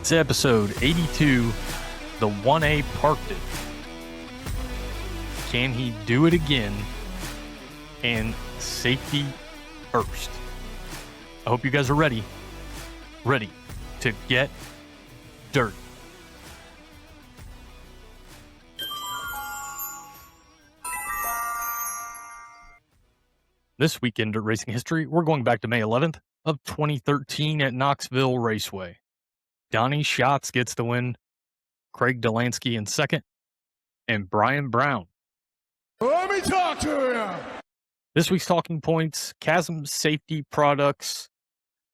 It's episode 82, the 1A parked it. Can he do it again? And safety first. I hope you guys are ready to get dirty. This weekend at Racing History, we're going back to May 11th of 2013 at Knoxville Raceway. Donnie Schatz gets the win, Craig Delansky in second, and Brian Brown. Let me talk to you. This week's talking points, CASM Safety Products.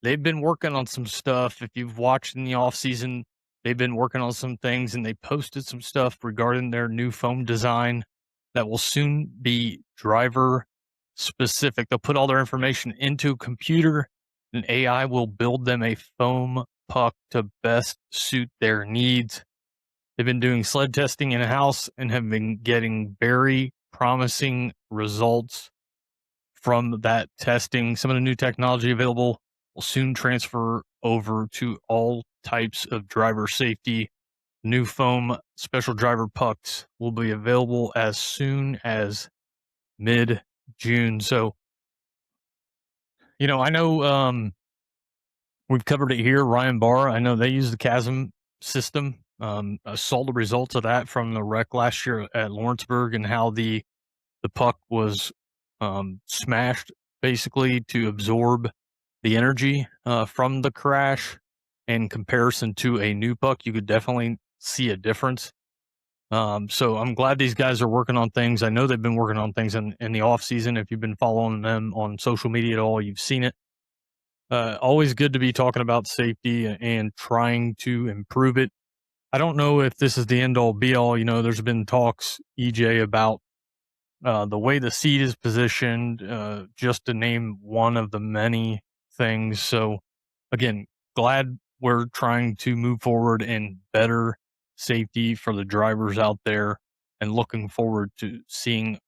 They've been working on some stuff. If you've watched in the off-season, they've been working on some things, and they posted some stuff regarding their new foam design that will soon be driver-specific. They'll put all their information into a computer, and AI will build them a foam puck to best suit their needs. They've been doing sled testing in-house and have been getting very promising results from that testing. Some of the new technology available will soon transfer over to all types of driver safety. New foam special driver pucks will be available as soon as mid-June. So, I know we've covered it here. Ryan Barr, I know they use the CASM system. I saw the results of that from the wreck last year at Lawrenceburg and how the puck was smashed basically to absorb the energy from the crash. In comparison to a new puck, you could definitely see a difference. So I'm glad these guys are working on things. I know they've been working on things in the off season. If you've been following them on social media at all, you've seen it. Always good to be talking about safety and trying to improve it. I don't know if this is the end all be all. There's been talks, EJ, about the way the seat is positioned, just to name one of the many things. So again, glad we're trying to move forward in better safety for the drivers out there and looking forward to seeing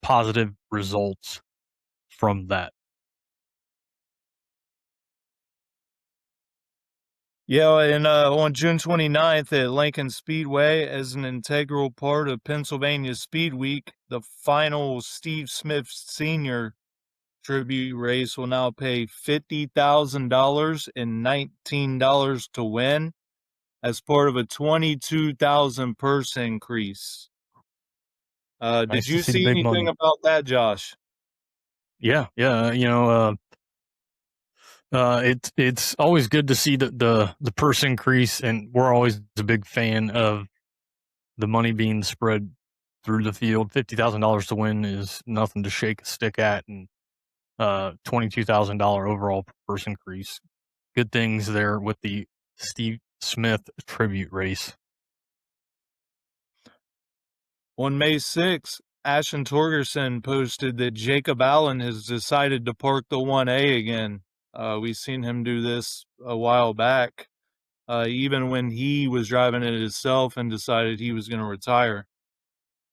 positive results from that. Yeah, and on June 29th at Lincoln Speedway, as an integral part of Pennsylvania Speed Week, the final Steve Smith Sr. Tribute Race will now pay $50,000 and $19 to win as part of a 22,000 purse increase. Did you see anything about that, Josh? Yeah. It's always good to see the purse increase, and we're always a big fan of the money being spread through the field. $50,000 to win is nothing to shake a stick at, and $22,000 overall purse increase. Good things there with the Steve Smith Tribute Race. On May 6th, Ashton Torgerson posted that Jacob Allen has decided to park the 1A again. We've seen him do this a while back, even when he was driving it himself and decided he was going to retire.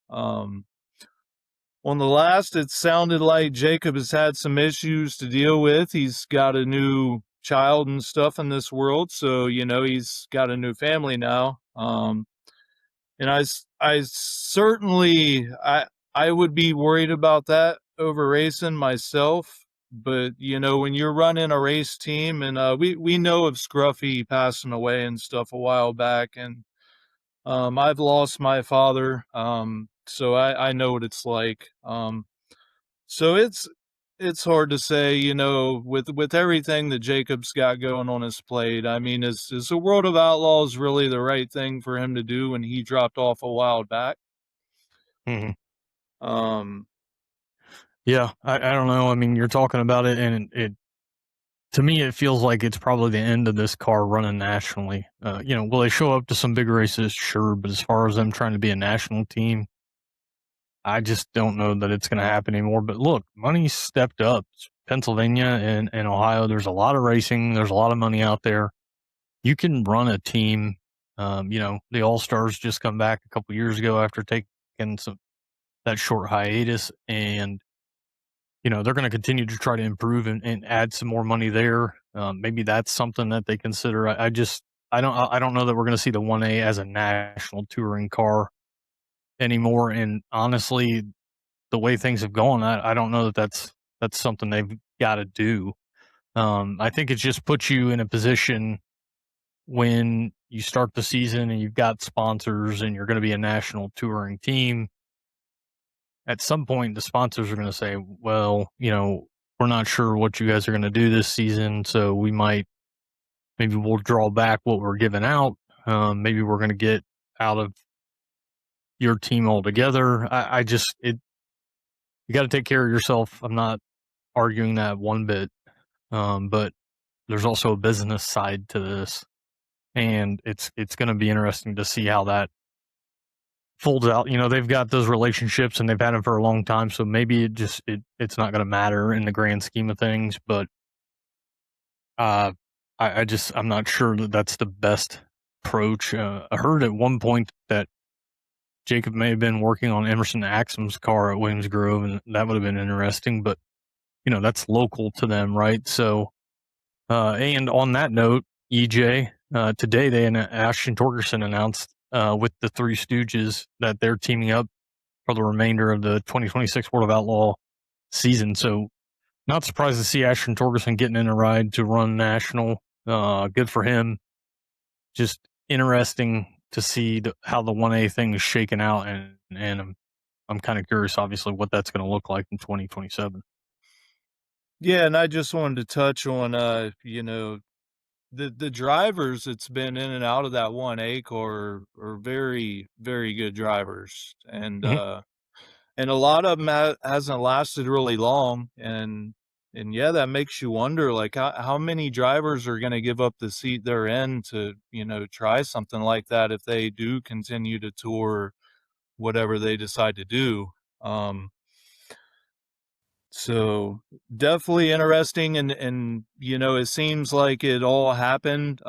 On the last, it sounded like Jacob has had some issues to deal with. He's got a new child and stuff in this world, so, he's got a new family now. And I certainly, I would be worried about that over racing myself. But, when you're running a race team, and we know of Scruffy passing away and stuff a while back, and I've lost my father, so I know what it's like. So it's hard to say, with everything that Jacob's got going on his plate. I mean, is the World of Outlaws really the right thing for him to do when he dropped off a while back? Mm-hmm. Yeah, I don't know. I mean, you're talking about it, and it to me, it feels like it's probably the end of this car running nationally. Will they show up to some big races? Sure, but as far as them trying to be a national team, I just don't know that it's going to happen anymore. But look, money's stepped up. Pennsylvania and Ohio, there's a lot of racing. There's a lot of money out there. You can run a team. The All-Stars just come back a couple years ago after taking that short hiatus, and they're going to continue to try to improve and add some more money there. Maybe that's something that they consider. I just I don't know that we're going to see the 1A as a national touring car anymore. And honestly, the way things have gone, I don't know that that's something they've got to do. I think it just puts you in a position when you start the season and you've got sponsors and you're going to be a national touring team. At some point, the sponsors are going to say, well, we're not sure what you guys are going to do this season, so maybe we'll draw back what we're giving out. Maybe we're going to get out of your team altogether. You got to take care of yourself. I'm not arguing that one bit. But there's also a business side to this, and it's going to be interesting to see how that folds out. They've got those relationships and they've had them for a long time, so maybe it's not going to matter in the grand scheme of things. But I'm not sure that that's the best approach. I heard at one point that Jacob may have been working on Emerson Axsom's car at Williams Grove, and that would have been interesting. But that's local to them, right? So. And on that note, EJ, today Ashton Torgerson announced with the Three Stooges that they're teaming up for the remainder of the 2026 World of Outlaw season. So not surprised to see Ashton Torgerson getting in a ride to run national. Good for him. Just interesting to see how the 1A thing is shaking out, and I'm kind of curious, obviously, what that's going to look like in 2027. Yeah, and I just wanted to touch on, the drivers that's been in and out of that 1A car are very, very good drivers, and Mhm. and a lot of them hasn't lasted really long, and yeah, that makes you wonder, like, how many drivers are going to give up the seat they're in to try something like that if they do continue to tour whatever they decide to do. So definitely interesting, and it seems like it all happened.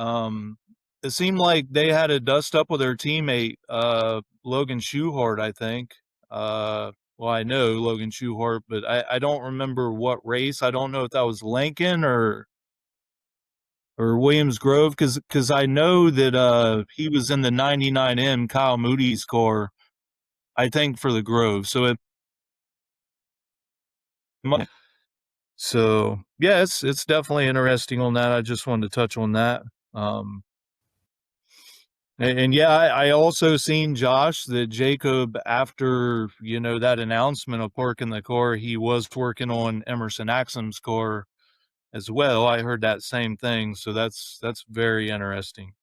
It seemed like they had a dust up with their teammate, Logan Schuchart, I think. Well, I know Logan Schuchart, but I don't remember what race. I don't know if that was Lincoln or Williams Grove, because I know that he was in the 99M Kyle Moody's car, I think, for the Grove. So it So yeah, it's definitely interesting on that. I just wanted to touch on that. And yeah, I also seen Josh that Jacob, after that announcement of parking the car, he was working on Emerson Axsom's car as well. I heard that same thing, so that's very interesting.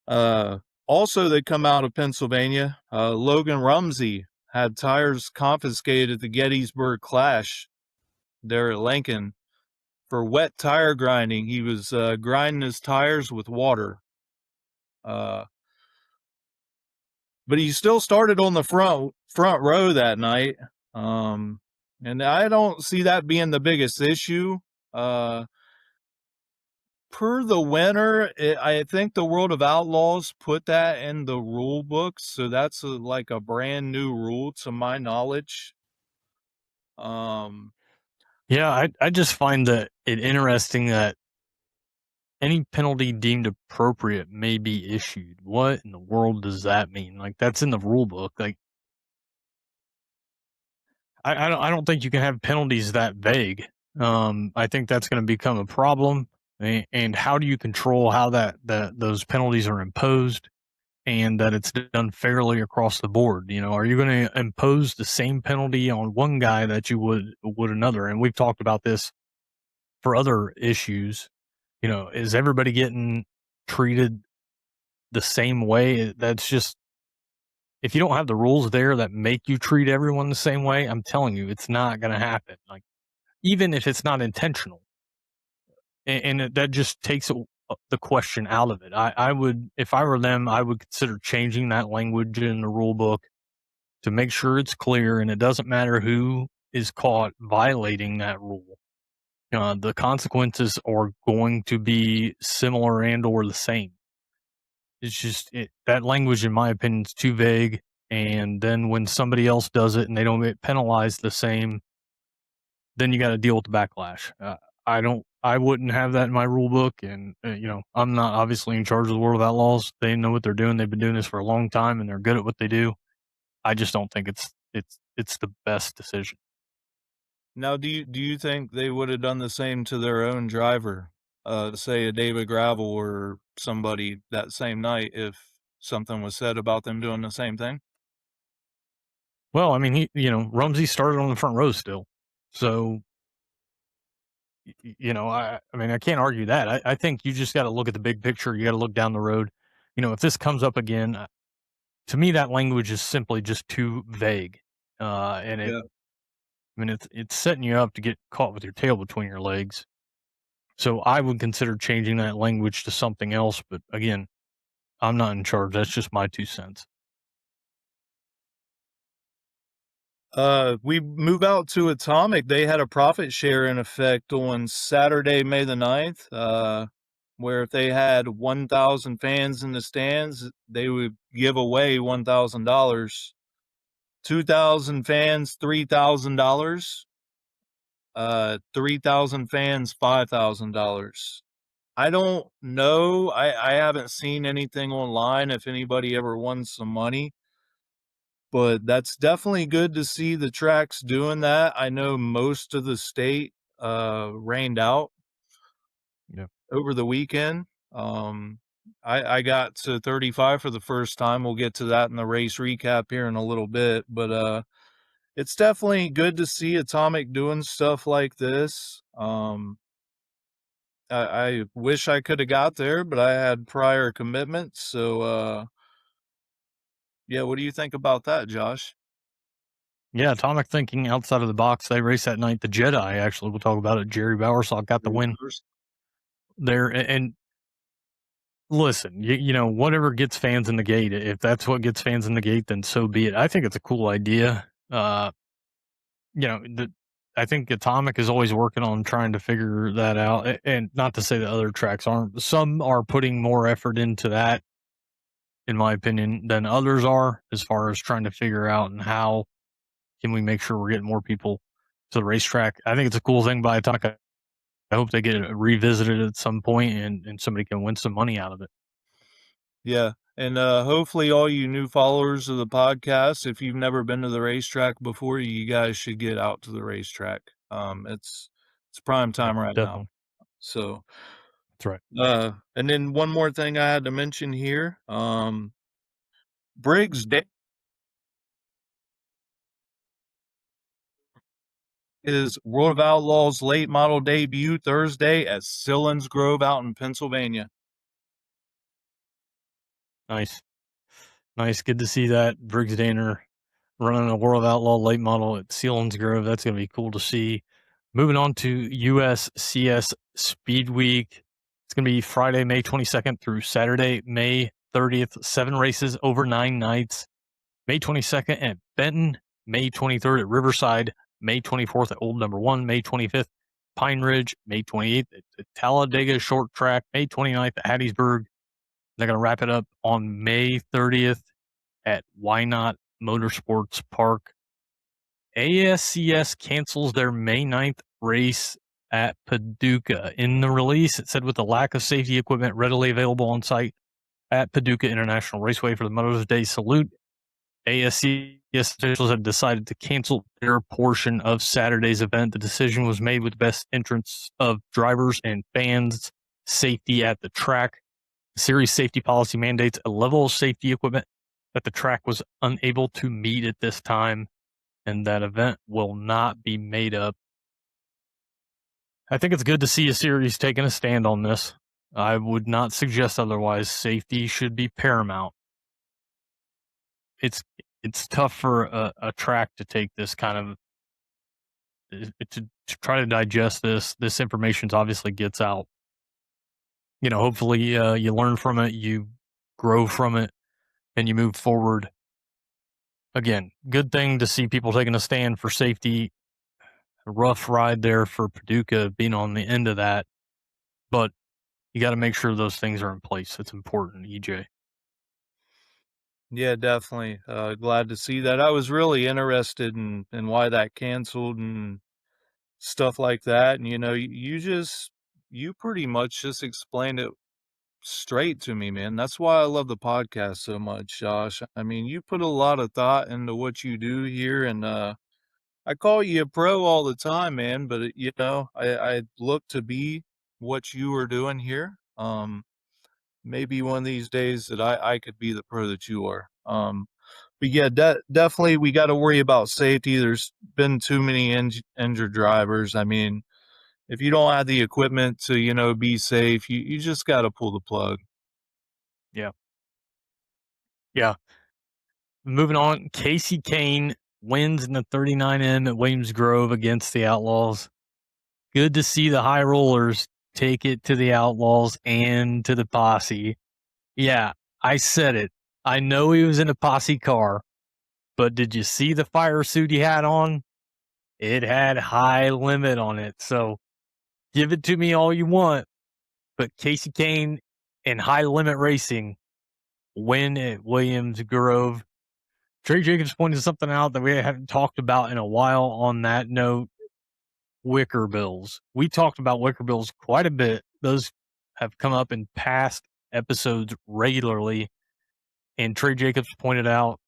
Also, they come out of Pennsylvania. Logan Rumsey had tires confiscated at the Gettysburg Clash there at Lincoln for wet tire grinding. He was grinding his tires with water. But he still started on the front row that night. And I don't see that being the biggest issue. Per the winner, I think the World of Outlaws put that in the rule books, so that's like a brand new rule to my knowledge. Yeah, I just find it interesting that any penalty deemed appropriate may be issued. What in the world does that mean? Like, that's in the rule book. Like, I don't think you can have penalties that vague. I think that's going to become a problem. And how do you control how those penalties are imposed, and that it's done fairly across the board? Are you going to impose the same penalty on one guy that you would another? And we've talked about this for other issues. Is everybody getting treated the same way? That's just, if you don't have the rules there that make you treat everyone the same way, I'm telling you, it's not going to happen. Like, even if it's not intentional, and that just takes the question out of it. I would, if I were them, I would consider changing that language in the rule book to make sure it's clear, and it doesn't matter who is caught violating that rule. The consequences are going to be similar and or the same. It's just that language, in my opinion, is too vague. And then when somebody else does it and they don't get penalized the same, then you got to deal with the backlash. I don't I wouldn't have that in my rule book, and I'm not obviously in charge of the World of Outlaws. They know what they're doing. They've been doing this for a long time, and they're good at what they do. I just don't think it's the best decision. Now, do you think they would have done the same to their own driver, say a David Gravel or somebody that same night if something was said about them doing the same thing? Well, I mean, Rumsey started on the front row still, so I mean, I can't argue that. I think you just got to look at the big picture. You got to look down the road. If this comes up again, to me, that language is simply just too vague, and Yeah. I mean, it's setting you up to get caught with your tail between your legs. So I would consider changing that language to something else. But again, I'm not in charge. That's just my 2 cents. We move out to Atomic. They had a profit share in effect on Saturday, May the 9th, where if they had 1,000 fans in the stands, they would give away $1,000. 2,000 fans, $3,000. 3,000 fans, $5,000. I don't know. I haven't seen anything online if anybody ever won some money, but that's definitely good to see the tracks doing that. I know most of the state rained out Yeah. over the weekend. I got to 35 for the first time. We'll get to that in the race recap here in a little bit, but it's definitely good to see Atomic doing stuff like this. I wish I could have got there, but I had prior commitments. So, yeah, what do you think about that, Josh? Yeah, Atomic thinking outside of the box. They raced that night. The Jedi, actually, we'll talk about it. Jerry Bowersock got the win there. And listen, whatever gets fans in the gate, if that's what gets fans in the gate, then so be it. I think it's a cool idea. I think Atomic is always working on trying to figure that out. And not to say that other tracks aren't. Some are putting more effort into that, in my opinion, than others are, as far as trying to figure out and how can we make sure we're getting more people to the racetrack. I think it's a cool thing by Attica. I hope they get it revisited at some point and somebody can win some money out of it. Yeah. And hopefully all you new followers of the podcast, if you've never been to the racetrack before, you guys should get out to the racetrack. It's prime Yeah, time right now. definitely. So That's right. and then one more thing I had to mention here. Briggs is World of Outlaws late model debut Thursday at Sillins Grove out in Pennsylvania. Nice. Nice. Good to see that. Briggs Danner running a World Outlaw late model at Sealands Grove. That's going to be cool to see. Moving on to USCS Speed Week. It's going to be Friday, May 22nd through Saturday, May 30th. 7 races over 9 nights. May 22nd at Benton, May 23rd at Riverside, May 24th at Old Number 1, May 25th, Pine Ridge, May 28th at Talladega Short Track, May 29th at Hattiesburg. They're going to wrap it up on May 30th at Why Not Motorsports Park. ASCS cancels their May 9th race at Paducah. In the release, it said with the lack of safety equipment readily available on site at Paducah International Raceway for the Mother's Day Salute, ASCS officials have decided to cancel their portion of Saturday's event. The decision was made with the best interest of drivers and fans' safety at the track. The series safety policy mandates a level of safety equipment that the track was unable to meet at this time, and that event will not be made up. I think it's good to see a series taking a stand on this. I would not suggest otherwise. Safety should be paramount. It's tough for a track to take this kind of to try to digest this information obviously gets out. Hopefully you learn from it, you grow from it, and you move forward. Again, good thing to see people taking a stand for safety. A rough ride there for Paducah being on the end of that, but you got to make sure those things are in place. It's important, EJ. Yeah, definitely. Glad to see that. I was really interested in why that canceled and stuff like that. And you just you pretty much just explained it straight to me, man. That's why I love the podcast so much, Josh. I mean, you put a lot of thought into what you do here, and I call you a pro all the time, man. But I look to be what you are doing here. Maybe one of these days that I could be the pro that you are. But yeah, definitely we got to worry about safety. There's been too many injured drivers. I mean, if you don't have the equipment to, be safe, you just got to pull the plug. Yeah. Yeah. Moving on, Kasey Kahne wins in the 39M at Williams Grove against the Outlaws. Good to see the high rollers take it to the Outlaws and to the posse. Yeah, I said it. I know he was in a posse car, but did you see the fire suit he had on? It had high limit on it. So give it to me all you want, but Kasey Kahne and high limit racing win at Williams Grove. Trey Jacobs pointed something out that we haven't talked about in a while on that note. Wickerbills. We talked about wickerbills quite a bit. Those have come up in past episodes regularly. And Trey Jacobs pointed out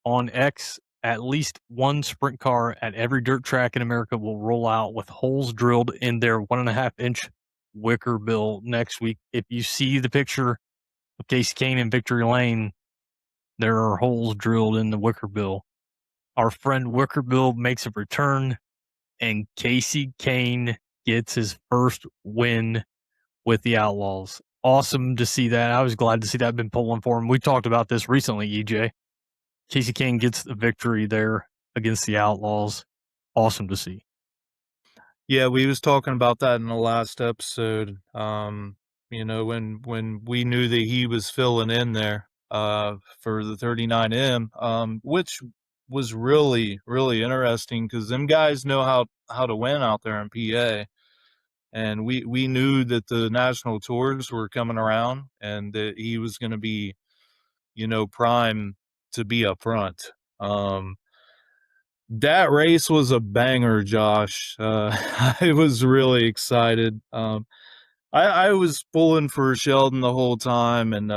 on X, at least one sprint car at every dirt track in America will roll out with holes drilled in their 1.5-inch wickerbill next week. If you see the picture of Kasey Kahne in Victory Lane, there are holes drilled in the wickerbill. Our friend Wickerbill makes a return, and Kasey Kahne gets his first win with the Outlaws. Awesome to see that. I was glad to see that. I've been pulling for him. We talked about this recently, EJ. Kasey Kahne gets the victory there against the Outlaws. Awesome to see. Yeah, we was talking about that in the last episode. When we knew that he was filling in there for the 39M, which was really, really interesting because them guys know how to win out there in PA. And we knew that the national tours were coming around and that he was going to be, prime to be up front. That race was a banger, Josh. I was really excited. I was pulling for Sheldon the whole time, and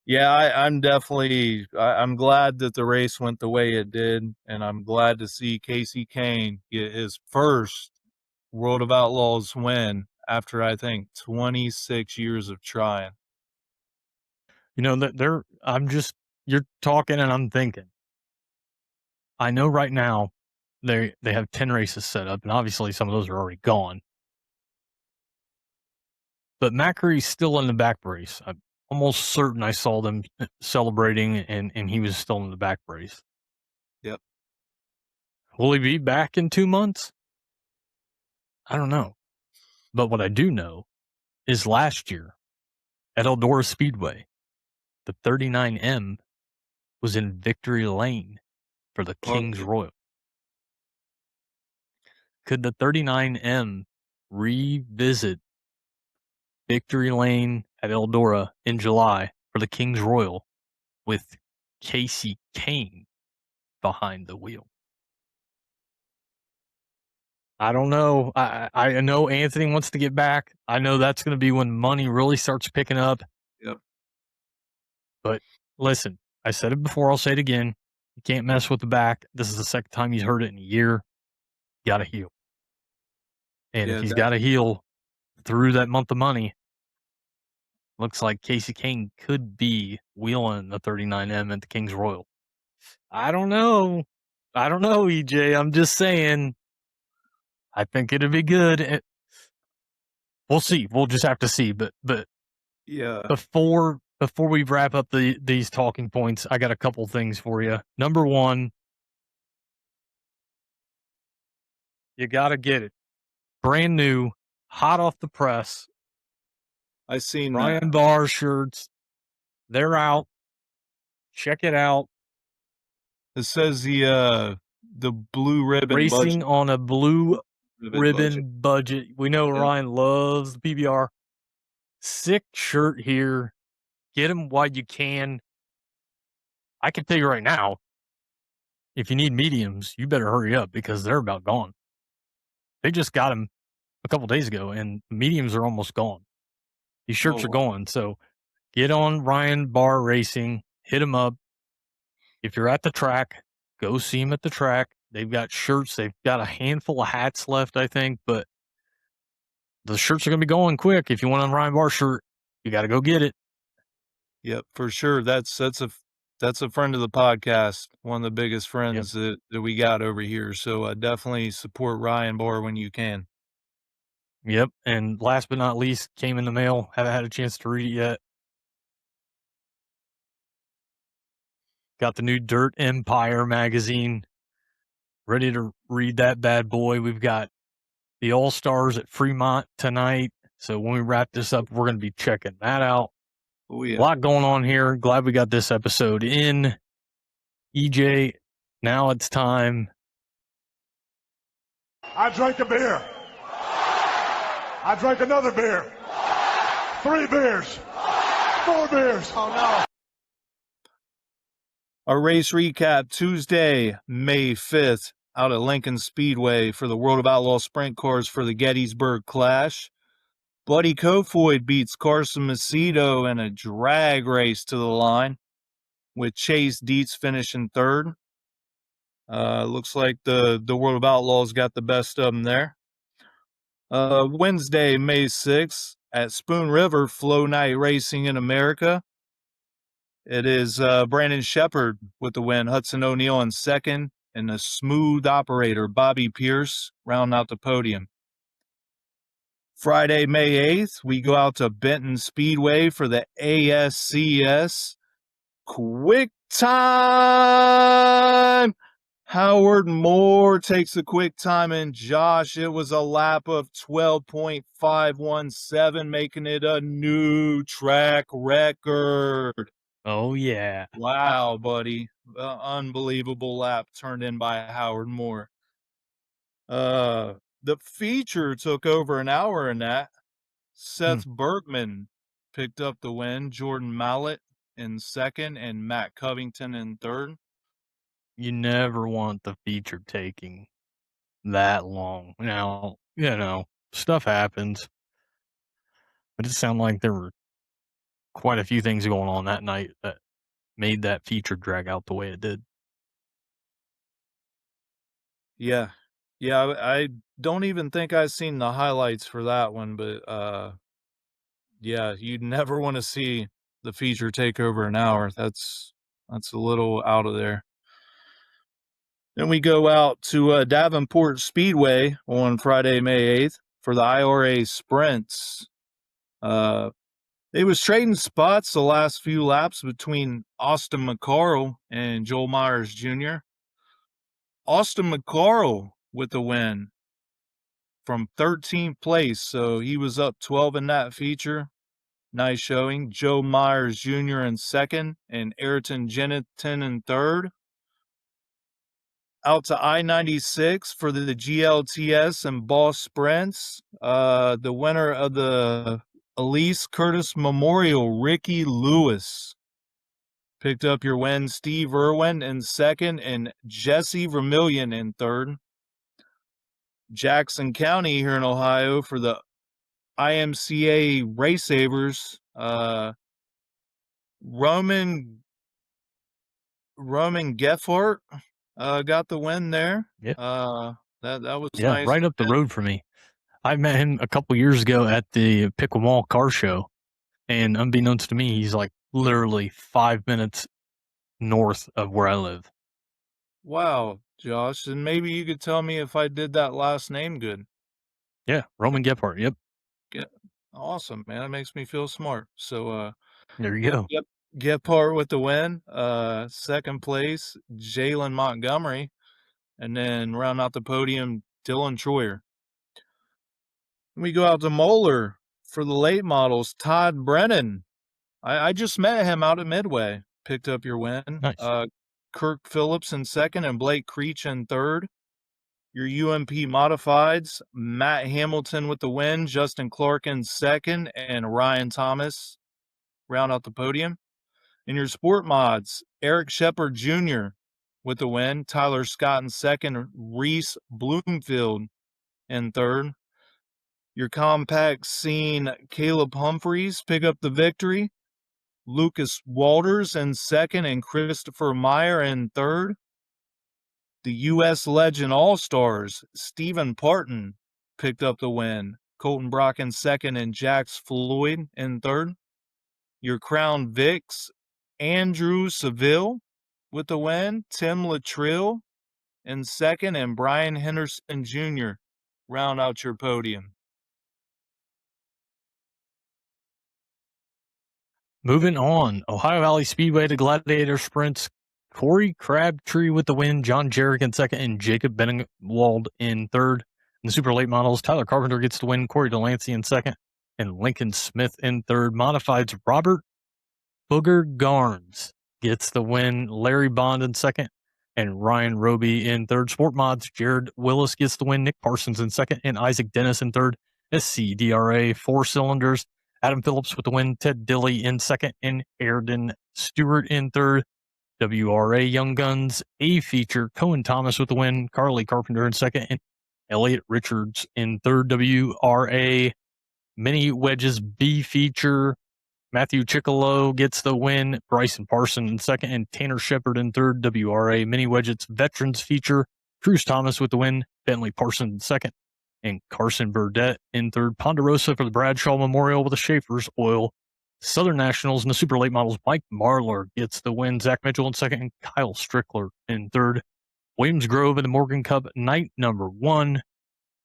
yeah, I'm glad that the race went the way it did, and I'm glad to see Kasey Kahne get his first World of Outlaws win after I think 26 years of trying. You're talking and I'm thinking. I know right now they have 10 races set up, and obviously some of those are already gone. But Macary's still in the back brace. I'm almost certain I saw them celebrating, and he was still in the back brace. Yep. Will he be back in 2 months? I don't know. But what I do know is last year at Eldora Speedway, the 39M was in Victory Lane for the King's Royal. Could the 39M revisit Victory Lane at Eldora in July for the King's Royal with Kasey Kahne behind the wheel? I don't know. I know Anthony wants to get back. I know that's going to be when money really starts picking up. Yep. But listen, I said it before. I'll say it again. You can't mess with the back. This is the second time he's heard it in a year. Got to heal. And if he's got to heal through that month of money, looks like Kasey Kahne could be wheeling the 39M at the King's Royal. I don't know, EJ. I'm just saying. I think it'd be good. We'll see. We'll just have to see. But Yeah. before we wrap up these talking points, I got a couple things for you. Number one, you got to get it. Brand new, hot off the press. I seen Ryan Barr shirts. They're out. Check it out. It says the blue ribbon Racing budget. on a blue ribbon budget. We know Ryan loves the PBR. Sick shirt here. Get them while you can. I can tell you right now, if you need mediums, you better hurry up because they're about gone. They just got them a couple days ago, and mediums are almost gone. These shirts Oh, are gone. So get on Ryan Barr Racing, hit him up. If you're at the track, go see him at the track. They've got shirts. They've got a handful of hats left, I think, but the shirts are going to be going quick. If you want a Ryan Barr shirt, you got to go get it. yep, for sure. That's a friend of the podcast, one of the biggest Yep. friends that we got over here. So definitely support Ryan Barr when you can. Yep. And last but not least, came in the mail. Haven't had a chance to read it yet. Got the new Dirt Empire magazine. Ready to read that bad boy. We've got the All-Stars at Fremont tonight. So when we wrap this up, we're going to be checking that out. Oh A yeah. lot going on here. Glad we got this episode in. EJ, now it's time. I drank a beer. I drank another beer. 3 beers. 4 beers. Oh no. Our race recap Tuesday, May 5th, out at Lincoln Speedway for the World of Outlaws sprint cars for the Gettysburg Clash. Buddy Kofoid beats Carson Macedo in a drag race to the line, with Chase Dietz finishing third. Looks like the World of Outlaws got the best of them there. Wednesday, May 6th, at Spoon River Flow Night Racing in America. It is Brandon Shepard with the win, Hudson O'Neill in second, and the smooth operator Bobby Pierce round out the podium. Friday, May 8th, we go out to Benton Speedway for the ASCS Quick Time. Howard Moore takes the quick time, and Josh, it was a lap of 12.517, making it a new track record. Oh, yeah. Wow, buddy. Unbelievable lap turned in by Howard Moore. The feature took over an hour in that. Seth Bergman picked up the win, Jordan Mallett in second, and Matt Covington in third. You never want the feature taking that long. Now, stuff happens. But it sounded like there were quite a few things going on that night that made that feature drag out the way it did. Yeah. Yeah, I don't even think I've seen the highlights for that one, but yeah, you'd never want to see the feature take over an hour. That's a little out of there. Then we go out to Davenport Speedway on Friday, May 8th for the IRA sprints. They was trading spots the last few laps between Austin McCarl and Joel Myers Jr. Austin McCarl with the win from 13th place, so he was up 12 in that feature. Nice showing. Joe Myers Jr. in second, and Ayrton Jennington in third. Out to I-96 for the GLTS and Boss Sprints. The winner of the Elise Curtis Memorial, Ricky Lewis, picked up your win. Steve Irwin in second, and Jesse Vermillion in third. Jackson County here in Ohio for the IMCA Race Savers. Roman Geffart got the win there. Yeah. That was Yeah, nice. right up the road for me. I met him a couple years ago at the Pickle car show, and unbeknownst to me, he's like literally 5 minutes north of where I live. Wow, Josh, and maybe you could tell me if I did that last name good. Yeah, Roman Gephardt. Yep. Awesome, man. That makes me feel smart. So There you go. Yep. Gephardt with the win. Second place, Jalen Montgomery. And then round out the podium, Dylan Troyer. We go out to Moeller for the late models, Todd Brennan. I just met him out at Midway. Picked up your win. Nice. Kirk Phillips in second and Blake Creech in third. Your UMP modifieds, Matt Hamilton with the win, Justin Clark in second, and Ryan Thomas round out the podium. In your sport mods, Eric Shepard Jr. with the win, Tyler Scott in second, Reese Bloomfield in third. Your compact seen Caleb Humphreys pick up the victory. Lucas Walters in second and Christopher Meyer in third. The U.S. Legend All-Stars, Stephen Parton, picked up the win. Colton Brock in second and Jax Floyd in third. Your Crown Vics, Andrew Seville with the win. Tim Latrill in second, and Brian Henderson Jr. round out your podium. Moving on, Ohio Valley Speedway to Gladiator Sprints. Corey Crabtree with the win, John Jarek in second, and Jacob Benningwald in third. In the super late models, Tyler Carpenter gets the win, Corey Delancey in second, and Lincoln Smith in third. Modifieds, Robert Booger Garnes gets the win, Larry Bond in second, and Ryan Roby in third. Sport mods, Jared Willis gets the win, Nick Parsons in second, and Isaac Dennis in third. SCDRA 4 cylinders, Adam Phillips with the win, Ted Dilley in second, and Airden Stewart in third. WRA Young Guns A feature, Cohen Thomas with the win, Carly Carpenter in second, and Elliot Richards in third. WRA Mini Wedges B feature, Matthew Chickalo gets the win, Bryson Parson in second, and Tanner Shepard in third. WRA Mini Wedges Veterans feature, Cruz Thomas with the win, Bentley Parson in second, and Carson Burdett in third. Ponderosa for the Bradshaw Memorial with the Schaefer's Oil. Southern Nationals in the super late models, Mike Marlar gets the win, Zach Mitchell in second, and Kyle Strickler in third. Williams Grove in the Morgan Cup night number 1.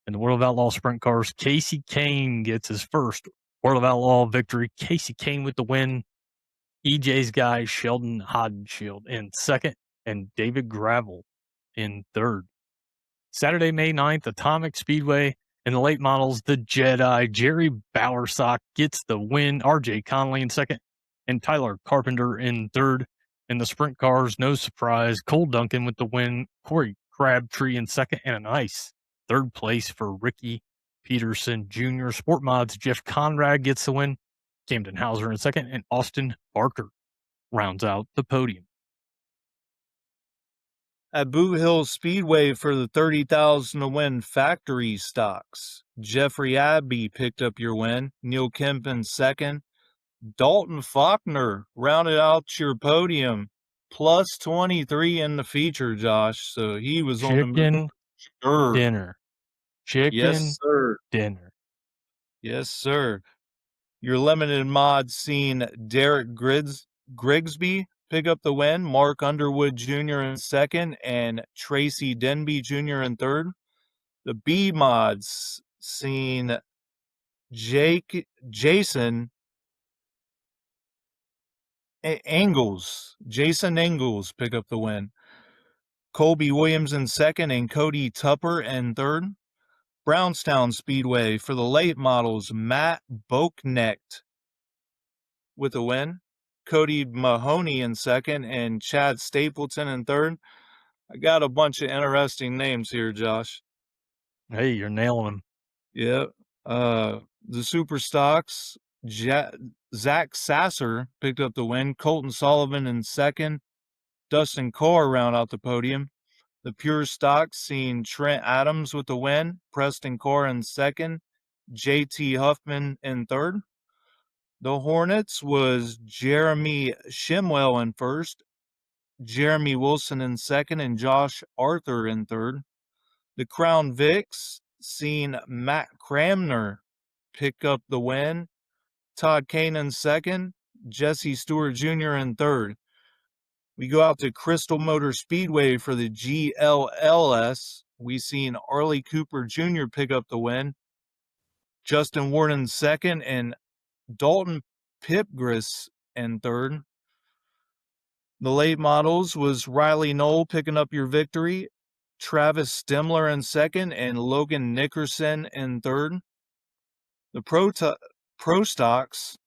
In the World of Outlaws sprint cars, Kasey Kahne gets his first World of Outlaw victory. Kasey Kahne with the win. EJ's guy, Sheldon Hodenshield in second, and David Gravel in third. Saturday, May 9th, Atomic Speedway. In the late models, the Jedi, Jerry Bowersock gets the win, RJ Conley in second, and Tyler Carpenter in third. In the sprint cars, no surprise, Cole Duncan with the win, Corey Crabtree in second, and a nice third place for Ricky Peterson Jr. Sport mods, Jeff Conrad gets the win, Camden Hauser in second, and Austin Barker rounds out the podium. At Boot Hill Speedway for the 30,000 to win factory stocks, Jeffrey Abbey picked up your win, Neil Kemp in second. Dalton Faulkner rounded out your podium, plus 23 in the feature, Josh. So he was on the Chicken dinner. Chicken yes, sir. dinner. Yes, sir. Your limited mod seen Derek Grigsby pick up the win, Mark Underwood Jr. in second, and Tracy Denby Jr. in third. The B mods seen Jason Engels pick up the win. Colby Williams in second, and Cody Tupper in third. Brownstown Speedway for the late models, Matt Boeknecht with a win. Cody Mahoney in second, and Chad Stapleton in third. I got a bunch of interesting names here, Josh. Hey, you're nailing them. Yep. The Super Stocks, Zach Sasser picked up the win. Colton Sullivan in second. Dustin Carr round out the podium. The Pure Stocks seen Trent Adams with the win. Preston Carr in second. JT Huffman in third. The Hornets was Jeremy Shimwell in first, Jeremy Wilson in second, and Josh Arthur in third. The Crown Vics seen Matt Cramner pick up the win, Todd Kane in second, Jesse Stewart Jr. in third. We go out to Crystal Motor Speedway for the GLLS. We seen Arlie Cooper Jr. pick up the win, Justin Warden second, and Dalton Pipgris in third. The late models was Riley Knoll picking up your victory, Travis Stemler in second, and Logan Nickerson in third. The Pro Stocks,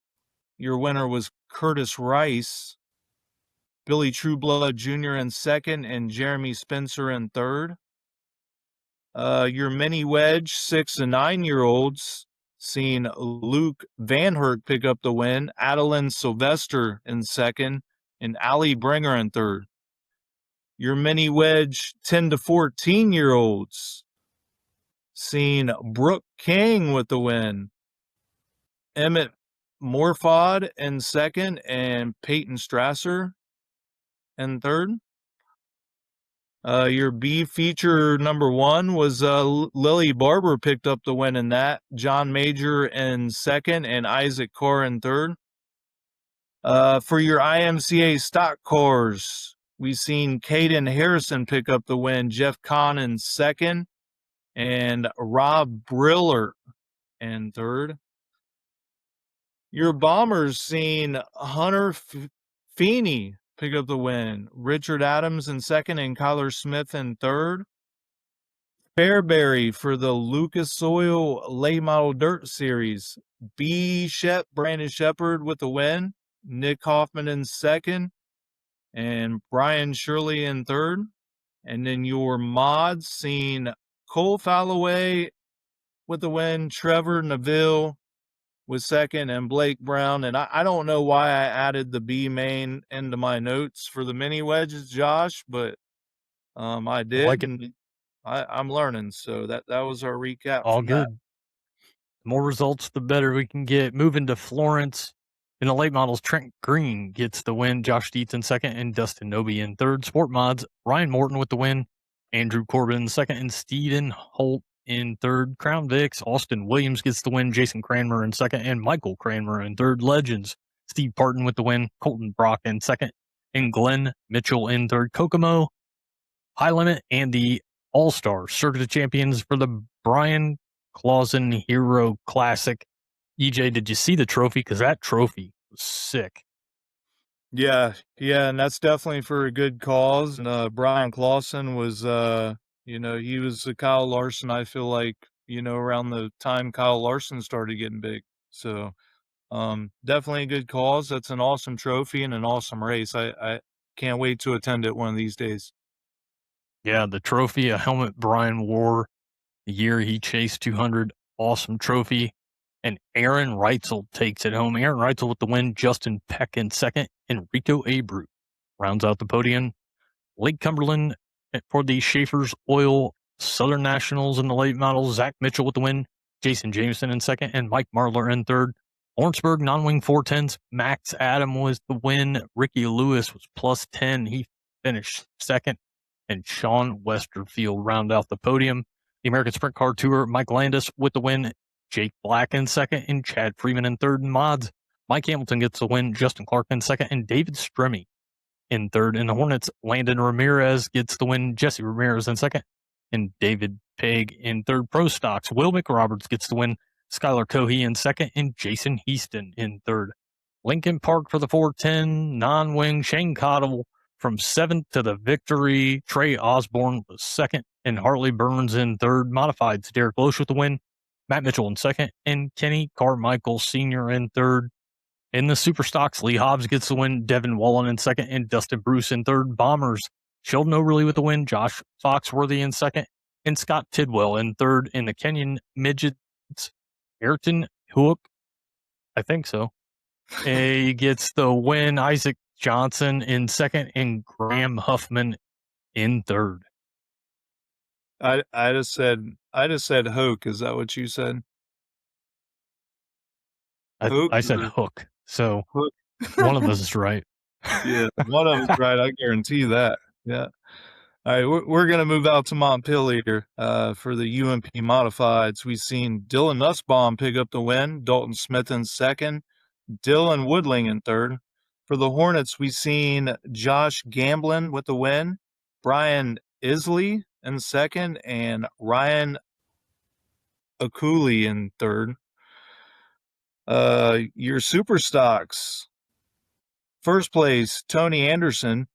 your winner was Curtis Rice, Billy Trueblood Jr. in second, and Jeremy Spencer in third. Your mini wedge 6 and 9-year-olds seen Luke Van Herk pick up the win, Adeline Sylvester in second, and Ali Bringer in third. Your mini wedge 10 to 14-year-olds seen Brooke King with the win. Emmett Morfod in second, and Peyton Strasser in third. Your B feature number 1 was Lily Barber picked up the win in that. John Major in second, and Isaac Carr in third. For your IMCA stock cars, we seen Caden Harrison pick up the win, Jeff Kahn in second, and Rob Briller in third. Your bombers seen Hunter Feeney pick up the win, Richard Adams in second, and Kyler Smith in third. Fairbury for the Lucas Oil Late Model Dirt Series, Brandon Shepard with the win, Nick Hoffman in second, and Brian Shirley in third. And then your mods seen Cole Falloway with the win, Trevor Neville with second, and Blake Brown. And I don't know why I added the B main into my notes for the mini wedges, Josh, but I did. Like it. And I'm learning. So that was our recap. All from good. that. The more results, the better we can get. Moving to Florence. In the late models, Trent Green gets the win, Josh Dietz in second, and Dustin Noby in third. Sport mods, Ryan Morton with the win, Andrew Corbin in second, and Steven Holt in third. Crown Vics, Austin Williams gets the win, Jason Cranmer in second, and Michael Cranmer in third. Legends, Steve Parton with the win, Colton Brock in second, and Glenn Mitchell in third. Kokomo, High Limit, and the All-Star Circuit of Champions for the Brian Clausen Hero Classic. EJ, did you see the trophy? Because that trophy was sick. Yeah, and that's definitely for a good cause. And Brian Clausen was, he was a Kyle Larson, I feel like, around the time Kyle Larson started getting big. So definitely a good cause. That's an awesome trophy and an awesome race. I can't wait to attend it one of these days. Yeah, the trophy, a helmet Brian wore the year he chased 200. Awesome trophy. And Aaron Reitzel takes it home. Aaron Reitzel with the win, Justin Peck in second, and Rico Abreu rounds out the podium. Lake Cumberland for the Schaefer's Oil Southern Nationals in the late models, Zach Mitchell with the win, Jason Jameson in second, and Mike Marlar in third. Lawrenceburg non-wing 410s, Max Adam was the win. Ricky Lewis was plus 10. He finished second, and Sean Westerfield round out the podium. The American Sprint Car Tour, Mike Landis with the win, Jake Black in second, and Chad Freeman in third. Mods, Mike Hamilton gets the win, Justin Clark in second, and David Stremme in third. In the Hornets, Landon Ramirez gets the win, Jesse Ramirez in second, and David Pegg in third. Pro Stocks, Will McRoberts gets the win, Skylar Cohey in second, and Jason Heaston in third. Lincoln Park for the 410, non-wing, Shane Cottle from seventh to the victory. Trey Osborne was second, and Hartley Burns in third. Modifieds, Derek Loesch with the win, Matt Mitchell in second, and Kenny Carmichael Sr. in third. In the Super Stocks, Lee Hobbs gets the win, Devin Wallen in second, and Dustin Bruce in third. Bombers, Sheldon Overly with the win, Josh Foxworthy in second, and Scott Tidwell in third. In the Kenyon Midgets, Ayrton Hook, I think so, he gets the win, Isaac Johnson in second, and Graham Huffman in third. I just said Hoke. Is that what you said? I said Hook. So Hook. One of us is right. Yeah, one of us right. I guarantee that. Yeah. All right, we're going to move out to Montpelier for the UMP Modifieds. We've seen Dylan Nussbaum pick up the win, Dalton Smith in second, Dylan Woodling in third. For the Hornets, we've seen Josh Gamblin with the win, Brian Isley in second, and Ryan Akuli in third. Your Super Stocks, first place, Tony Anderson,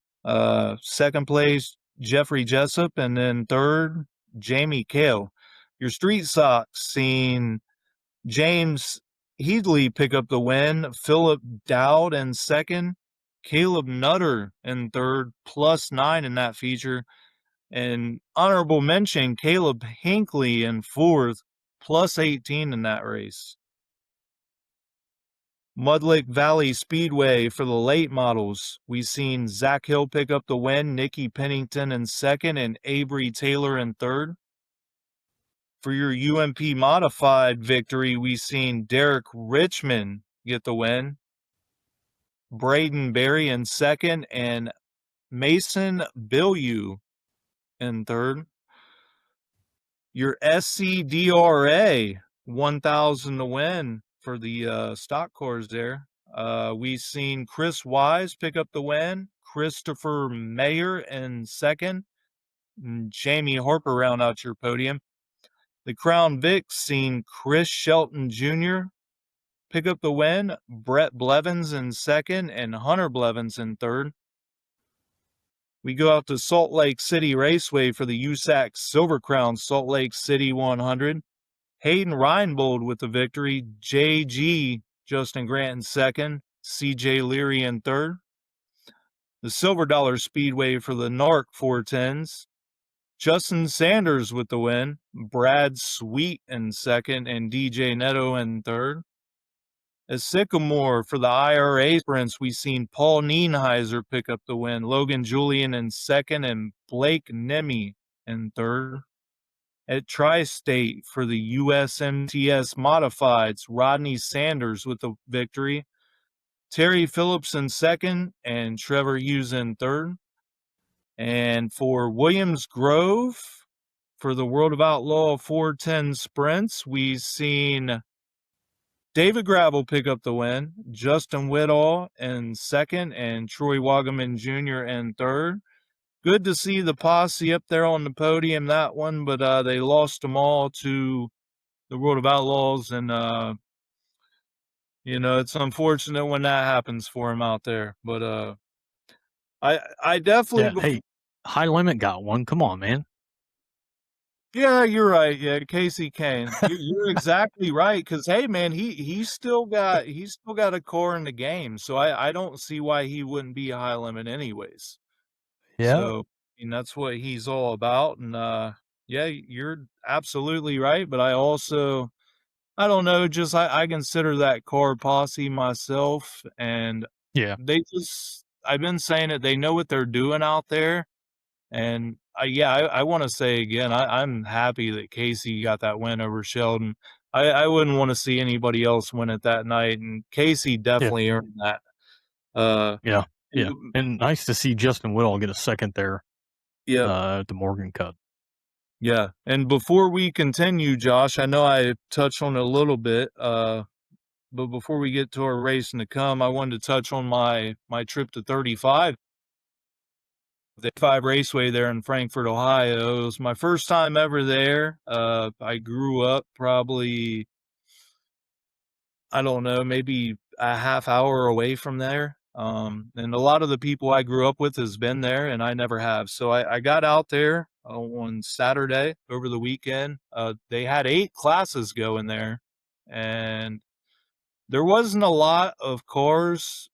second place, Jeffrey Jessup, and then third, Jamie Kale. Your Street Stocks seen James Headley pick up the win, Philip Dowd in second, Caleb Nutter in third, plus 9 in that feature, and honorable mention, Caleb Hinckley in fourth, plus 18 in that race. Mudlick Valley Speedway for the late models, we've seen Zach Hill pick up the win, Nikki Pennington in second, and Avery Taylor in third. For your UMP modified victory, we seen Derek Richmond get the win, Braden Berry in second, and Mason Bilyeu in third. Your SCDRA 1000 to win for the stock cars there. We seen Chris Wise pick up the win, Christopher Mayer in second, and Jamie Harper round out your podium. The Crown Vic seen Chris Shelton Jr. pick up the win, Brett Blevins in second, and Hunter Blevins in third. We go out to Salt Lake City Raceway for the USAC Silver Crown Salt Lake City 100. Hayden Reinbold with the victory, JG Justin Grant in second, CJ Leary in third. The Silver Dollar Speedway for the NARC 410s. Justin Sanders with the win, Brad Sweet in second, and DJ Neto in third. At Sycamore for the IRA sprints, we seen Paul Nienheiser pick up the win, Logan Julian in second, and Blake Nemi in third. At Tri-State for the USMTS Modifieds, Rodney Sanders with the victory, Terry Phillips in second, and Trevor Hughes in third. And for Williams Grove, for the World of Outlaw 410 sprints, we've seen David Gravel pick up the win, Justin Whittall in second, and Troy Wagaman Jr. in third. Good to see the posse up there on the podium, that one, but they lost them all to the World of Outlaws, and, it's unfortunate when that happens for them out there. But I definitely... Yeah, hey, High Limit got one. Come on, man. Yeah, you're right. Yeah, Kasey Kahne. You're exactly right. Because hey, man, he's still got a core in the game. So I don't see why he wouldn't be a High Limit anyways. Yeah. So that's what he's all about. And yeah, you're absolutely right. But I don't know, just I consider that core posse myself, and Yeah. I've been saying it. They know what they're doing out there. And I want to say again, I'm happy that Kasey got that win over Sheldon. I wouldn't want to see anybody else win it that night, and Kasey definitely earned that. Yeah. And nice to see Justin Whittall get a second there. Yeah. At the Morgan Cup. Yeah. And before we continue, Josh, I know I touched on it a little bit, but before we get to our racing to come, I wanted to touch on my trip to 35. The 5 Raceway there in Frankfort, Ohio. It was my first time ever there. I grew up probably, I don't know, maybe a half hour away from there. And a lot of the people I grew up with has been there, and I never have. So I got out there on Saturday over the weekend. They had 8 classes going there, and there wasn't a lot of cars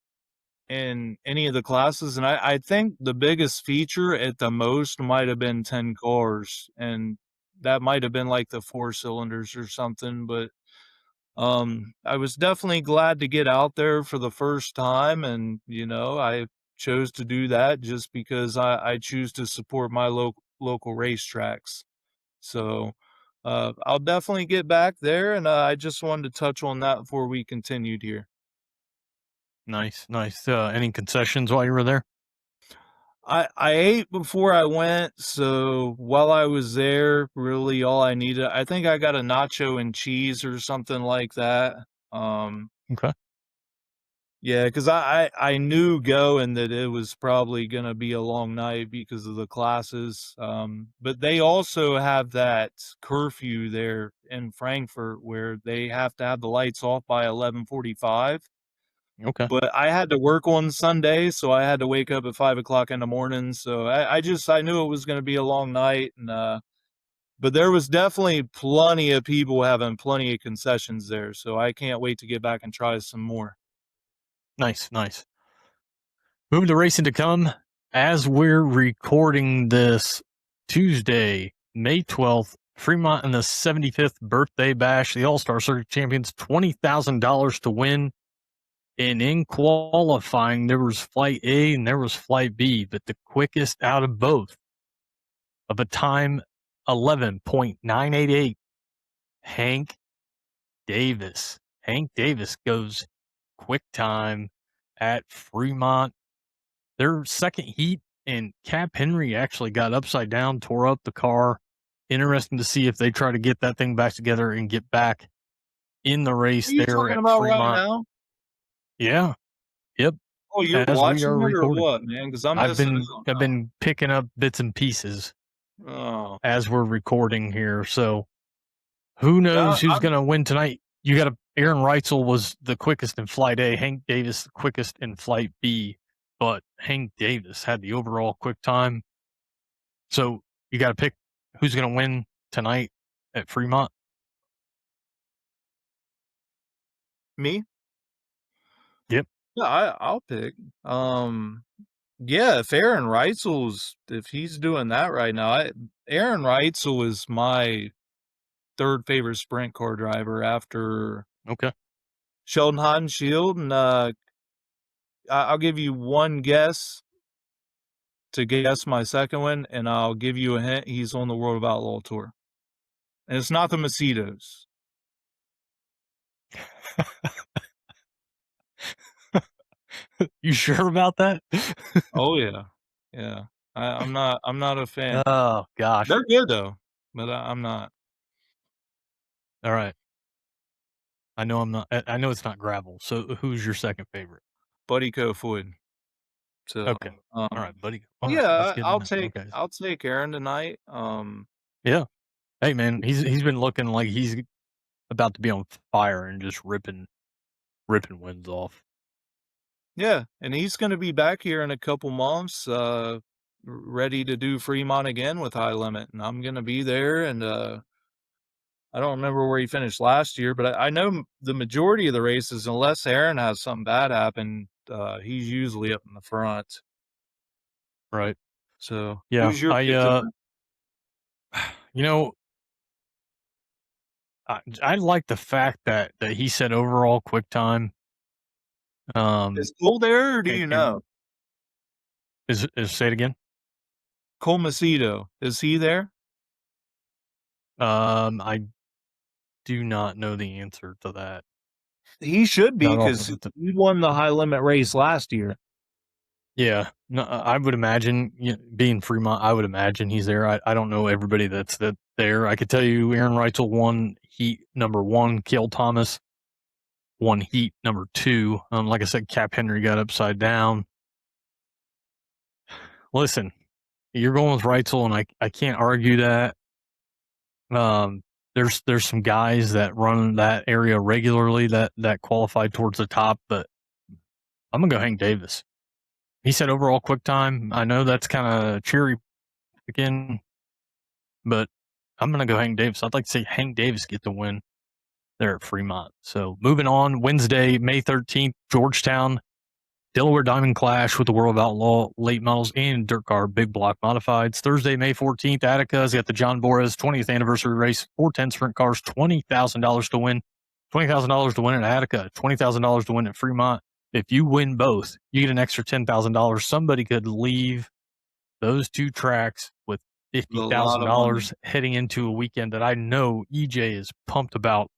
in any of the classes, and I think the biggest feature at the most might have been 10 cars, and that might have been like the 4 cylinders or something. But I was definitely glad to get out there for the first time, and I chose to do that just because I choose to support my local racetracks. So I'll definitely get back there, and I just wanted to touch on that before we continued here. Nice. Any concessions while you were there? I ate before I went, so while I was there, really all I needed, I think I got a nacho and cheese or something like that. Okay. Yeah, because I knew going that it was probably going to be a long night because of the classes. But they also have that curfew there in Frankfurt where they have to have the lights off by 11:45. Okay. But I had to work on Sunday, so I had to wake up at 5:00 in the morning. So I knew it was going to be a long night, and but there was definitely plenty of people having plenty of concessions there. So I can't wait to get back and try some more. Nice. Moving to racing to come. As we're recording this Tuesday, May 12th, Fremont in the 75th birthday bash, the All-Star Circuit Champions, $20,000 to win. And in qualifying, there was Flight A and there was Flight B, but the quickest out of both of a time 11.988 Hank Davis. Hank Davis goes quick time at Fremont. Their second heat, and Cap Henry actually got upside down, tore up the car. Interesting to see if they try to get that thing back together and get back in the race What are you there talking at about right Fremont. now? Yeah. Yep. Oh, you're As we are watching it or recording. what, man? Because I'm I've missing out. been picking up bits and pieces Oh, as we're recording here. So who knows who's going to win tonight? You got Aaron Reitzel was the quickest in Flight A. Hank Davis the quickest in Flight B. But Hank Davis had the overall quick time. So you got to pick who's going to win tonight at Fremont. me? Yep. Yeah, I'll pick. Yeah, if Aaron Reitzel's, if he's doing that right now, Aaron Reitzel is my third favorite sprint car driver after Okay. Sheldon Haudenschild, and I'll give you one guess to guess my second one, and I'll give you a hint. He's on the World of Outlaw tour, and it's not the Macedos. You sure about that? Oh yeah, yeah. I'm not a fan. Oh gosh. They're good though, but I'm not. All right. I know I'm not. I know it's not gravel. So who's your second favorite? Buddy Kofoid. So Okay. All right, buddy. All right, yeah, that's good to know. Okay. I'll take Aaron tonight. Yeah. Hey man, he's been looking like he's about to be on fire and just ripping wins off. Yeah, and he's going to be back here in a couple months, ready to do Fremont again with High Limit, and I'm going to be there. And I don't remember where he finished last year, but I know the majority of the races, unless Aaron has something bad happen, he's usually up in the front. Right. So Yeah, who's your pick tonight? you know, I like the fact that he said overall quick time. Is Cole there, or do you know? Is say it again? Cole Macedo, is he there? I do not know the answer to that. He should be, Not off because of the- he won the High Limit race last year. Yeah, no, I would imagine, being Fremont, I would imagine he's there. I don't know everybody that's there. I could tell you Aaron Reitzel won heat number 1, Cale Thomas won heat number 2. Like I said, Cap Henry got upside down. Listen, you're going with Reitzel, and I can't argue that. There's some guys that run that area regularly that qualified towards the top, but I'm gonna go Hank Davis. He said overall quick time. I know that's kind of cherry picking, but I'm going to go Hank Davis. I'd like to see Hank Davis get the win there at Fremont. So moving on, Wednesday, May 13th, Georgetown, Delaware Diamond Clash with the World of Outlaw late models and dirt car big block modifieds. Thursday, May 14th, Attica's got the John Boras 20th anniversary race, 410 sprint cars, $20,000 to win. $20,000 to win at Attica, $20,000 to win at Fremont. If you win both, you get an extra $10,000. Somebody could leave those two tracks with $50,000 heading into a weekend that I know EJ is pumped about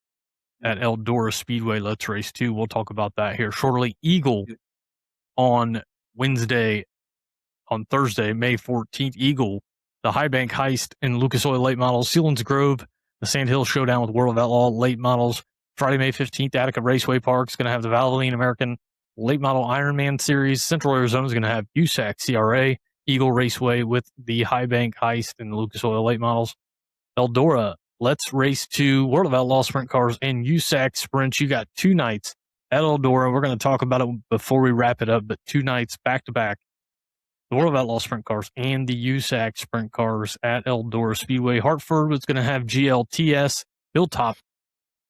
at Eldora Speedway. Let's Race 2. We'll talk about that here shortly. Eagle on Thursday, May 14th. Eagle, the High Bank Heist in Lucas Oil late models. Sealands Grove, the Sand Hill Showdown with World of Outlaw late models. Friday, May 15th, Attica Raceway Park is going to have the Valvoline American late model Ironman Series. Central Arizona is going to have USAC CRA, Eagle Raceway with the High Bank Heist and the Lucas Oil late models. Eldora, Let's Race 2, World of Outlaw sprint cars, and USAC sprints. You got 2 nights at Eldora. We're going to talk about it before we wrap it up, but 2 nights back to back. The World of Outlaw sprint cars and the USAC sprint cars at Eldora Speedway. Hartford is going to have GLTS, Hilltop,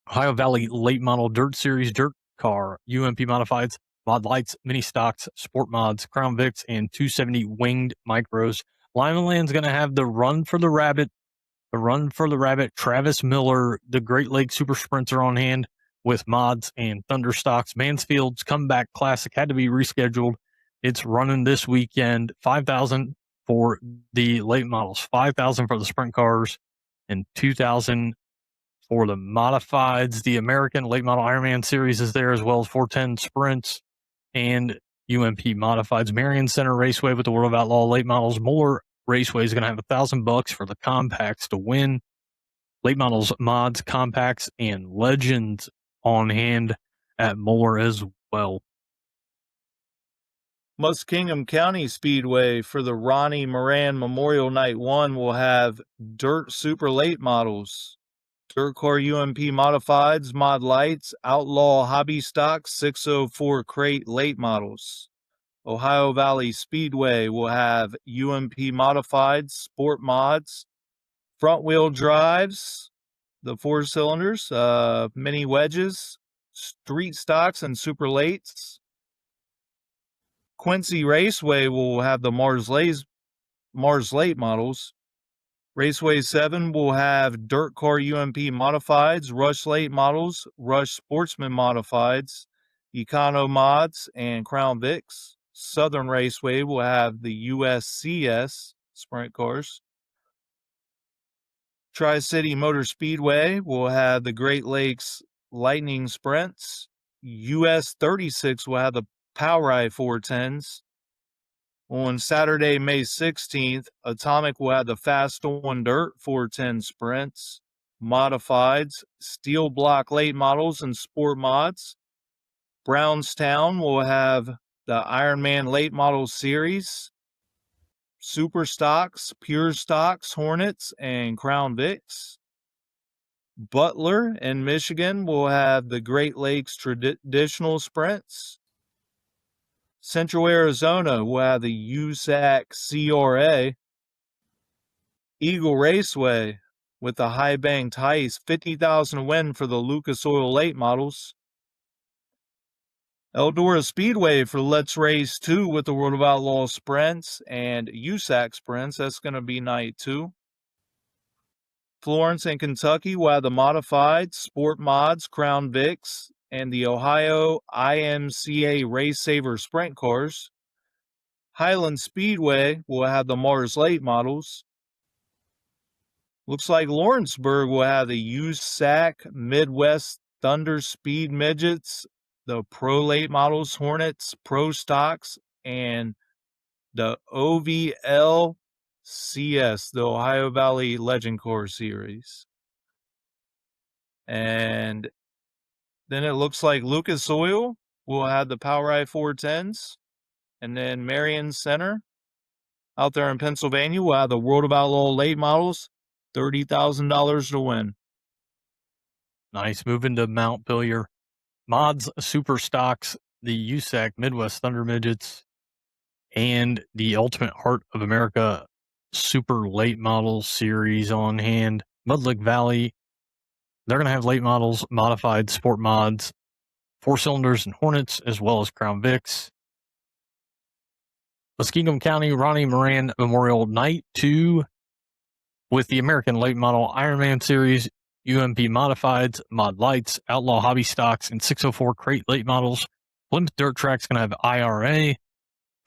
Ohio Valley late model dirt series dirt car, UMP modifieds, mod lights, mini stocks, sport mods, Crown Vics, and 270 winged micros. Limeland's going to have the Run for the Rabbit, Travis Miller, the Great Lakes Super Sprinter on hand with mods and Thunder stocks. Mansfield's Comeback Classic had to be rescheduled. It's running this weekend. $5,000 for the late models, $5,000 for the sprint cars, and $2,000 For the modifieds, the American Late Model Ironman Series is there, as well as 410 Sprints and UMP Modifieds. Marion Center Raceway with the World of Outlaw Late Models. Mueller Raceway is going to have $1,000 for the compacts to win. Late Models, Mods, Compacts, and Legends on hand at Mueller as well. Muskingum County Speedway for the Ronnie Moran Memorial Night 1 will have Dirt Super Late Models, Dirt Car UMP Modifieds, Mod Lights, Outlaw Hobby Stock 604 Crate Late Models. Ohio Valley Speedway will have UMP Modifieds, Sport Mods, Front Wheel Drives, the 4 cylinders, Mini Wedges, Street Stocks, and Super Lates. Quincy Raceway will have the Mars Late Models. Raceway 7 will have Dirt Car UMP Modifieds, Rush Late Models, Rush Sportsman Modifieds, Econo Mods, and Crown Vics. Southern Raceway will have the USCS Sprint Cars. Tri-City Motor Speedway will have the Great Lakes Lightning Sprints. US 36 will have the Powreye 410s. On Saturday, May 16th, Atomic will have the Fast on Dirt 410 Sprints, Modifieds, Steel Block Late Models, and Sport Mods. Brownstown will have the Ironman Late Models Series, Super Stocks, Pure Stocks, Hornets, and Crown Vics. Butler in Michigan will have the Great Lakes Traditional Sprints. Central Arizona will have the USAC CRA. Eagle Raceway with the High Banked Heist, $50,000 win for the Lucas Oil Late Models. Eldora Speedway for Let's Race 2 with the World of Outlaws Sprints and USAC Sprints. That's going to be night 2. Florence in Kentucky will have the Modified, Sport Mods, Crown Vics, and the Ohio IMCA Race Saver Sprint Cars. Highland Speedway will have the Mars Late Models. Looks like Lawrenceburg will have the USAC Midwest Thunder Speed Midgets, the Pro Late Models, Hornets, Pro Stocks, and the OVL CS, the Ohio Valley Legend Core Series. And then it looks like Lucas Oil will have the Powreye 410s. And then Marion Center out there in Pennsylvania will have the World of Outlaw Late Models, $30,000 to win. Nice. Moving to Mount Pillier. Mods, Super Stocks, the USAC Midwest Thunder Midgets, and the Ultimate Heart of America Super Late Models Series on hand. Mudlick Valley, they're going to have late models, modified sport mods, 4 cylinders and Hornets, as well as Crown Vics. Muskingum County Ronnie Moran Memorial Night 2 with the American Late Model Ironman Series, UMP Modifieds, Mod Lights, Outlaw Hobby Stocks, and 604 Crate Late Models. Plymouth Dirt Track's going to have IRA.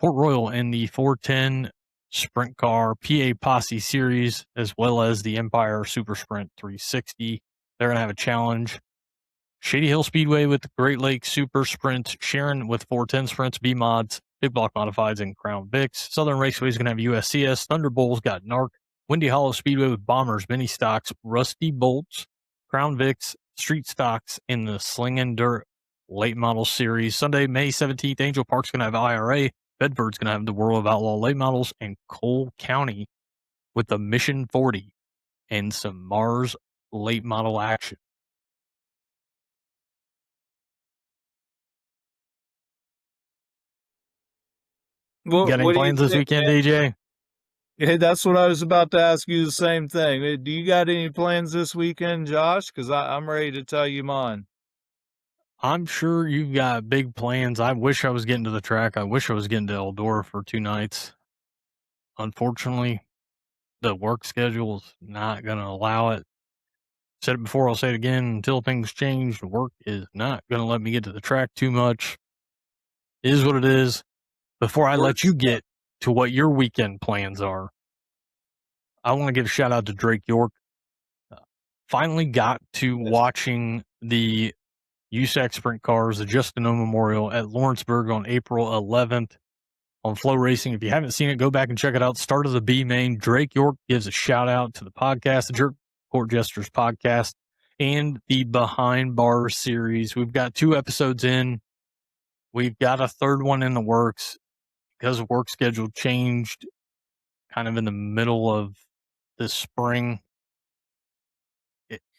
Port Royal in the 410 Sprint Car PA Posse Series, as well as the Empire Super Sprint 360. They're going to have a challenge. Shady Hill Speedway with the Great Lakes Super Sprints. Sharon with 410 Sprints, B Mods, Big Block Modifieds, and Crown Vics. Southern Raceway is going to have USCS. Thunderbolts got NARC. Windy Hollow Speedway with Bombers, Mini Stocks, Rusty Bolts, Crown Vics, Street Stocks in the Sling and Dirt Late Model Series. Sunday, May 17th, Angel Park's going to have IRA. Bedford's going to have the World of Outlaw Late Models, and Cole County with the Mission 40 and some Mars Late Model action. You got any plans this weekend, DJ? Yeah, that's what I was about to ask you, the same thing. Do you got any plans this weekend, Josh? Because I'm ready to tell you mine. I'm sure you've got big plans. I wish I was getting to the track. I wish I was getting to Eldora for 2 nights. Unfortunately, the work schedule is not going to allow it. Said it before, I'll say it again. Until things change, work is not going to let me get to the track too much. It is what it is. Before I let you get to what your weekend plans are, I want to give a shout out to Drake York. finally got to watching the USAC Sprint Cars, the Justin O Memorial at Lawrenceburg on April 11th on Flow Racing. If you haven't seen it, go back and check it out. Start of the B main. Drake York gives a shout out to the podcast, the Jerk Court Jesters podcast, and the Behind Bars series. We've got 2 episodes in. We've got a 3rd one in the works because work schedule changed kind of in the middle of the spring.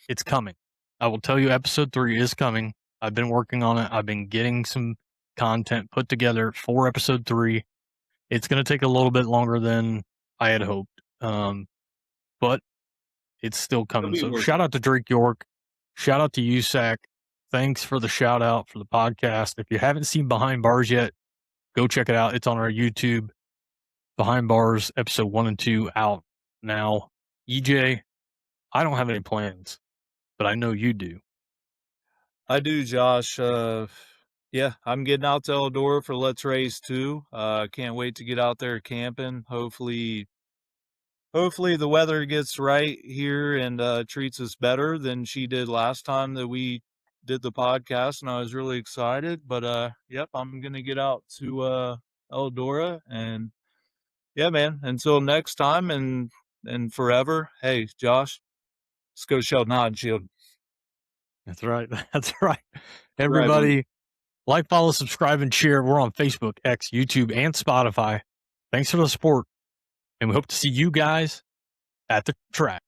It's coming. I will tell you, episode 3 is coming. I've been working on it. I've been getting some content put together for episode 3. It's going to take a little bit longer than I had hoped, but it's still coming. So shout out to Drake York. Shout out to USAC. Thanks for the shout out for the podcast. If you haven't seen Behind Bars yet, go check it out. It's on our YouTube. Behind Bars, episode 1 and 2 out now. EJ, I don't have any plans, but I know you do. I do, Josh. Yeah, I'm getting out to Eldora for Let's Race 2. Can't wait to get out there camping. Hopefully the weather gets right here and treats us better than she did last time that we did the podcast, and I was really excited. But yep, I'm gonna get out to Eldora, and yeah, man. Until next time and forever. Hey, Josh, let's go Sheldon Hot Shield. That's right. That's right. Everybody, like, follow, subscribe, and share. We're on Facebook, X, YouTube, and Spotify. Thanks for the support, and we hope to see you guys at the track.